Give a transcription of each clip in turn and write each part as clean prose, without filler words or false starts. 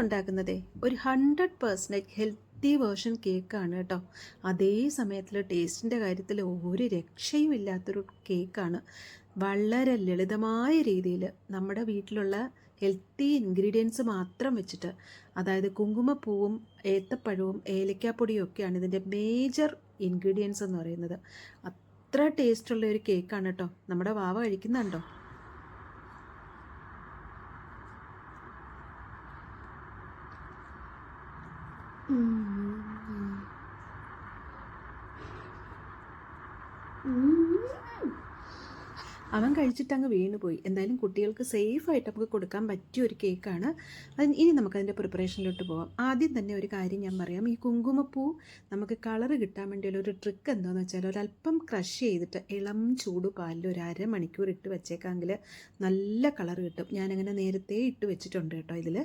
ഉണ്ടാക്കുന്നതേ ഒരു 100% healthy version കേക്കാണ് കേട്ടോ. അതേ സമയത്തിൽ ടേസ്റ്റിൻ്റെ കാര്യത്തിൽ ഒരു രക്ഷയും ഇല്ലാത്തൊരു കേക്കാണ്. വളരെ ലളിതമായ രീതിയിൽ നമ്മുടെ വീട്ടിലുള്ള ഹെൽത്തി ഇൻഗ്രീഡിയൻസ് മാത്രം വെച്ചിട്ട്, അതായത് കുങ്കുമപ്പൂവും ഏത്തപ്പഴവും ഏലക്കാപ്പൊടിയും ഒക്കെയാണ് ഇതിൻ്റെ മേജർ ഇൻഗ്രീഡിയൻസ് എന്ന് പറയുന്നത്. അത്ര ടേസ്റ്റുള്ള ഒരു കേക്കാണ് കേട്ടോ. നമ്മുടെ വാവ കഴിക്കുന്നുണ്ടോ? അവൻ കഴിച്ചിട്ട് അങ്ങ് വീണുപോയി. എന്തായാലും കുട്ടികൾക്ക് സേഫായിട്ട് നമുക്ക് കൊടുക്കാൻ പറ്റിയ ഒരു കേക്കാണ്. ഇനി നമുക്കതിൻ്റെ പ്രിപ്പറേഷനിലോട്ട് പോകാം. ആദ്യം തന്നെ ഒരു കാര്യം ഞാൻ പറയാം. ഈ കുങ്കുമപ്പൂ നമുക്ക് കളറ് കിട്ടാൻ വേണ്ടിയുള്ള ഒരു ട്രിക്ക് എന്താണെന്ന് വെച്ചാൽ, ഒരല്പം ക്രഷ് ചെയ്തിട്ട് ഇളം ചൂട് പാലിൽ ഒരു അരമണിക്കൂർ ഇട്ട് വെച്ചേക്കാമെങ്കിൽ നല്ല കളർ കിട്ടും. ഞാനങ്ങനെ നേരത്തെ ഇട്ട് വെച്ചിട്ടുണ്ട് കേട്ടോ. ഇതിൽ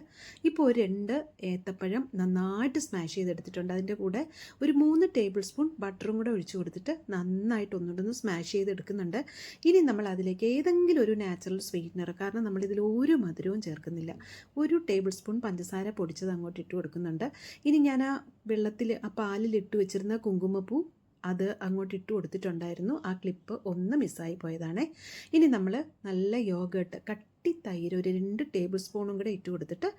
ഇപ്പോൾ ഒരു 2 ഏത്തപ്പഴം നന്നായിട്ട് സ്മാഷ് ചെയ്തെടുത്തിട്ടുണ്ട്. അതിൻ്റെ കൂടെ ഒരു 3 ടേബിൾ സ്പൂൺ ബട്ടറും കൂടെ ഒഴിച്ചു കൊടുത്തിട്ട് നന്നായിട്ട് ഒന്നുകൊണ്ടൊന്ന് സ്മാഷ് ചെയ്തെടുക്കുന്നുണ്ട്. ഇനി നമ്മൾ അതിലേക്ക് ഏതെങ്കിലും ഒരു നാച്ചുറൽ സ്വീറ്റ്നർ, കാരണം നമ്മളിതിൽ ഒരു മധുരവും ചേർക്കുന്നില്ല, 1 ടേബിൾ സ്പൂൺ പഞ്ചസാര പൊടിച്ചത് അങ്ങോട്ട് ഇട്ട് കൊടുക്കുന്നുണ്ട്. ഇനി ഞാൻ ആ വെള്ളത്തിൽ ആ പാലിൽ ഇട്ട് വെച്ചിരുന്ന കുങ്കുമപ്പൂ അത് അങ്ങോട്ട് ഇട്ട് കൊടുത്തിട്ടുണ്ടായിരുന്നു. ആ ക്ലിപ്പ് ഒന്ന് മിസ്സായി പോയതാണ്. ഇനി നമ്മൾ നല്ല യോഗേട്ട് കട്ടി തൈര് ഒരു 2 ടേബിൾ സ്പൂണും കൂടെ ഇട്ട് കൊടുത്തിട്ട്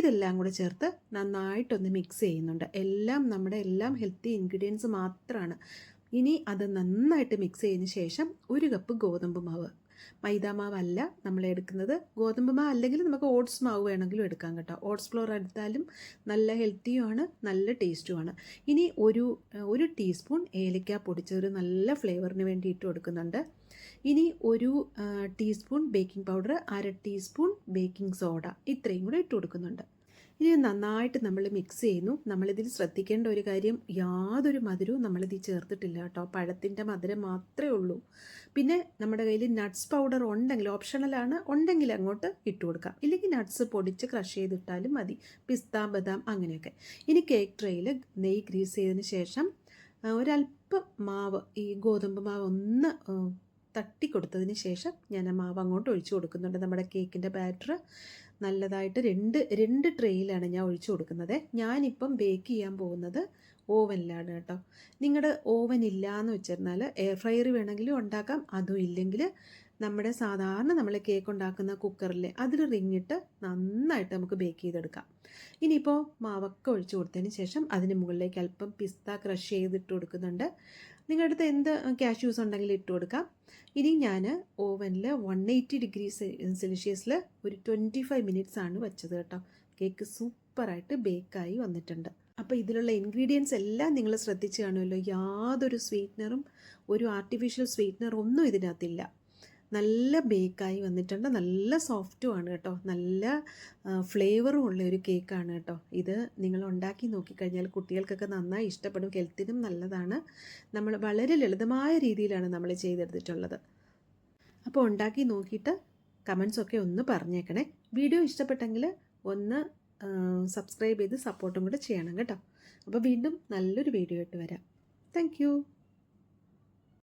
ഇതെല്ലാം കൂടെ ചേർത്ത് നന്നായിട്ടൊന്ന് മിക്സ് ചെയ്യുന്നുണ്ട്. നമ്മുടെ ഹെൽത്തി ഇൻഗ്രീഡിയൻസ് മാത്രമാണ്. ഇനി അത് നന്നായിട്ട് മിക്സ് ചെയ്തതിന് ശേഷം 1 കപ്പ് ഗോതമ്പ് മാവ്, മൈദ മാവല്ല നമ്മൾ എടുക്കുന്നത്. ഗോതമ്പ് മാവ് അല്ലെങ്കിൽ നമുക്ക് ഓട്സ് മാവ് വേണമെങ്കിലും എടുക്കാം കേട്ടോ. ഓട്സ് ഫ്ലോർ എടുത്താലും നല്ല ഹെൽത്തിയുമാണ്, നല്ല ടേസ്റ്റുമാണ്. ഇനി ഒരു ടീസ്പൂൺ ഏലക്ക പൊടിച്ചത് ഒരു നല്ല ഫ്ലേവറിന് വേണ്ടി ഇട്ട് കൊടുക്കുന്നുണ്ട്. ഇനി 1 teaspoon baking powder, 1/2 teaspoon baking soda, ഇത്രയും കൂടെ ഇട്ട് കൊടുക്കുന്നുണ്ട്. ഇനി നന്നായിട്ട് നമ്മൾ മിക്സ് ചെയ്യുന്നു. നമ്മളിതിൽ ശ്രദ്ധിക്കേണ്ട ഒരു കാര്യം, യാതൊരു മധുരവും നമ്മളിതിൽ ചേർത്തിട്ടില്ല കേട്ടോ. പഴത്തിൻ്റെ മധുരം മാത്രമേ ഉള്ളൂ. പിന്നെ നമ്മുടെ കയ്യിൽ നട്ട്സ് പൗഡർ ഉണ്ടെങ്കിൽ, ഓപ്ഷണലാണ്, ഉണ്ടെങ്കിൽ അങ്ങോട്ട് ഇട്ട് കൊടുക്കാം. ഇല്ലെങ്കിൽ നട്ട്സ് പൊടിച്ച് ക്രഷ് ചെയ്തിട്ടാലും മതി, പിസ്ത, ബദാം അങ്ങനെയൊക്കെ. ഇനി കേക്ക് ട്രേയിൽ നെയ്യ് ഗ്രീസ് ചെയ്തതിന് ശേഷം ഒരല്പം മാവ്, ഈ ഗോതമ്പ് മാവ് ഒന്ന് തട്ടിക്കൊടുത്തതിന് ശേഷം ഞാൻ ആ മാവ് അങ്ങോട്ട് ഒഴിച്ചു കൊടുക്കുന്നുണ്ട്. നമ്മുടെ കേക്കിൻ്റെ ബാറ്റർ നല്ലതായിട്ട് രണ്ട് ട്രേയിലാണ് ഞാൻ ഒഴിച്ചു കൊടുക്കുന്നത്. ഞാനിപ്പം ബേക്ക് ചെയ്യാൻ പോകുന്നത് ഓവനിലാണ് കേട്ടോ. നിങ്ങളുടെ ഓവൻ ഇല്ല എന്ന് വെച്ചിരുന്നാൽ എയർ ഫ്രയർ വേണമെങ്കിലും ഉണ്ടാക്കാം. അതും ഇല്ലെങ്കിൽ നമ്മുടെ സാധാരണ നമ്മൾ കേക്ക് ഉണ്ടാക്കുന്ന കുക്കറിൽ അതിൽ റിങ്ങിട്ട് നന്നായിട്ട് നമുക്ക് ബേക്ക് ചെയ്തെടുക്കാം. ഇനിയിപ്പോൾ മാവൊക്കെ ഒഴിച്ചു കൊടുത്തതിന് ശേഷം അതിന് മുകളിലേക്ക് അല്പം പിസ്ത ക്രഷ് ചെയ്തിട്ട് കൊടുക്കുന്നുണ്ട്. നിങ്ങളുടെ അടുത്ത് എന്ത് കാഷ്യൂസ് ഉണ്ടെങ്കിൽ ഇട്ട് കൊടുക്കാം. ഇനി ഞാൻ ഓവനിൽ 180 ഡിഗ്രി സെൽഷ്യസിൽ ഒരു 25 മിനിറ്റ്സ് ആണ് വെച്ചത് കേട്ടോ. കേക്ക് സൂപ്പറായിട്ട് ബേക്കായി വന്നിട്ടുണ്ട്. അപ്പോൾ ഇതിലുള്ള ഇൻഗ്രീഡിയൻസ് എല്ലാം നിങ്ങൾ ശ്രദ്ധിച്ച് കാണുമല്ലോ. യാതൊരു സ്വീറ്റ്നറും, ഒരു ആർട്ടിഫിഷ്യൽ സ്വീറ്റ്നറും ഒന്നും ഇതിനകത്തില്ല. നല്ല ബേക്കായി വന്നിട്ടുണ്ട്. നല്ല സോഫ്റ്റുമാണ് കേട്ടോ. നല്ല ഫ്ലേവറും ഉള്ള ഒരു കേക്കാണ് കേട്ടോ. ഇത് നിങ്ങൾ ഉണ്ടാക്കി നോക്കിക്കഴിഞ്ഞാൽ കുട്ടികൾക്കൊക്കെ നന്നായി ഇഷ്ടപ്പെടും. ഹെൽത്തിനും നല്ലതാണ്. നമ്മൾ വളരെ ലളിതമായ രീതിയിലാണ് നമ്മൾ ചെയ്തെടുത്തിട്ടുള്ളത്. അപ്പോൾ ഉണ്ടാക്കി നോക്കിയിട്ട് കമൻസൊക്കെ ഒന്ന് പറഞ്ഞേക്കണേ. വീഡിയോ ഇഷ്ടപ്പെട്ടെങ്കിൽ ഒന്ന് സബ്സ്ക്രൈബ് ചെയ്ത് സപ്പോർട്ടും കൂടെ ചെയ്യണം കേട്ടോ. അപ്പോൾ വീണ്ടും നല്ലൊരു വീഡിയോ ആയിട്ട് വരാം. താങ്ക്